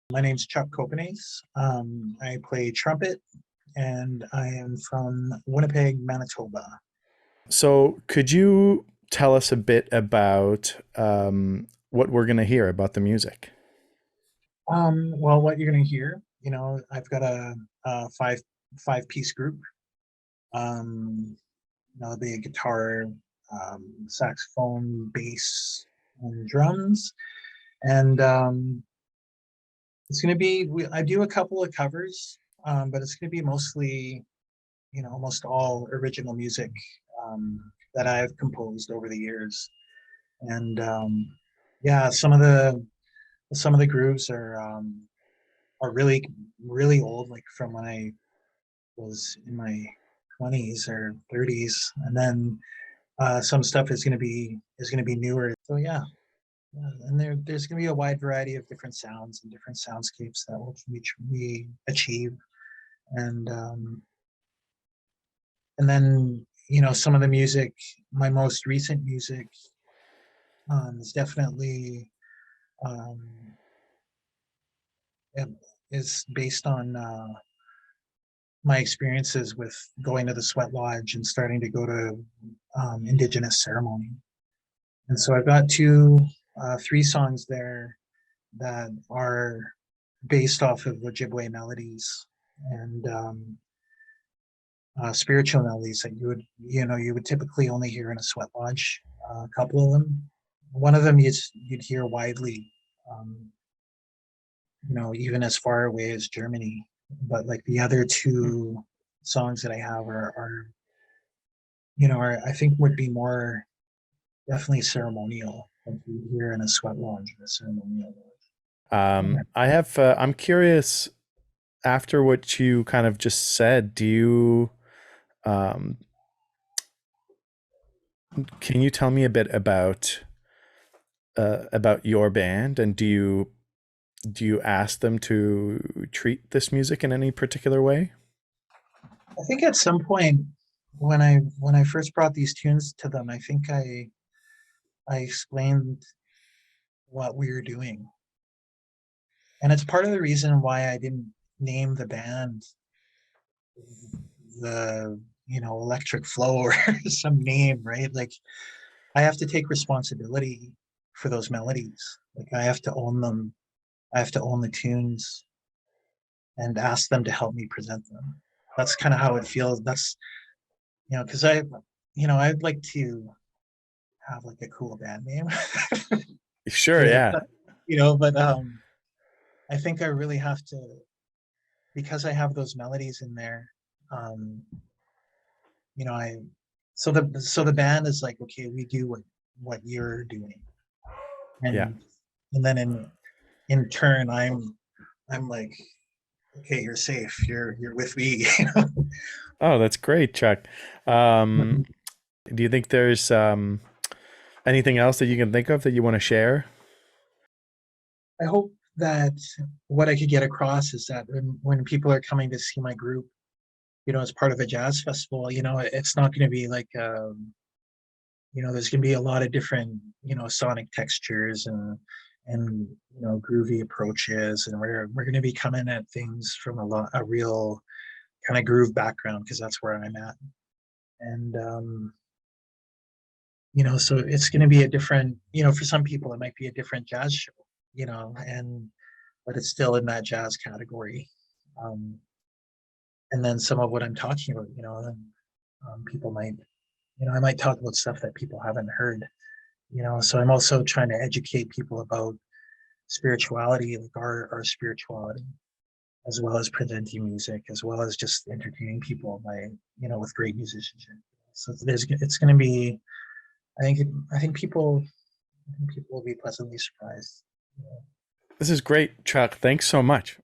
My name's Chuck Copenace. I play trumpet and I am from Winnipeg, Manitoba. So, could you tell us a bit about what we're going to hear about the music? Well, what you're going to hear, I've got a five piece group. There'll be a guitar, saxophone, bass, and drums. And it's going to be, I do a couple of covers, but it's going to be mostly, almost all original music that I've composed over the years. And yeah, some of the grooves are really old, like from when I was in my 20s or 30s, and then some stuff is gonna be newer. So yeah, yeah. And there's gonna be a wide variety of different sounds and different soundscapes that we achieve, and and then some of the music, my most recent music, is definitely um, is based on my experiences with going to the sweat lodge and starting to go to Indigenous ceremony. And so I've got three songs there that are based off of Ojibway melodies and spiritual melodies that you would typically only hear in a sweat lodge. A couple of them. One of them you'd hear widely, um, even as far away as Germany. But like the other two songs that I have are I think would be more definitely ceremonial, like you hear in a sweat lodge or a ceremonial lodge. I'm curious, after what you kind of just said, um, can you tell me a bit about your band, and do you ask them to treat this music in any particular way? I think at some point when I first brought these tunes to them, I think I explained what we were doing, and it's part of the reason why I didn't name the band the Electric Flow or some name, right? Like I have to take responsibility for those melodies. Like I have to own them. I have to own the tunes and ask them to help me present them. That's kind of how it feels. That's because I'd like to have like a cool band name. Sure, yeah. But I think I really have to, because I have those melodies in there. Um, I so the band is like, okay, we do what you're doing, Yeah. and then in turn, I'm like, okay, you're safe. You're with me. Oh, that's great, Chuck. Um, do you think there's anything else that you can think of that you want to share? I hope that what I could get across is that when people are coming to see my group, as part of a jazz festival, it's not going to be like, there's going to be a lot of different, sonic textures and groovy approaches, and we're going to be coming at things from a real kind of groove background because that's where I'm at, and so it's going to be a different, for some people it might be a different jazz show, and but it's still in that jazz category. Um, and then some of what I'm talking about, people might, I might talk about stuff that people haven't heard, so I'm also trying to educate people about spirituality, like our spirituality, as well as presenting music, as well as just entertaining people by, with great musicianship. So it's going to be, I think, I think people will be pleasantly surprised. This is great, Chuck. Thanks so much.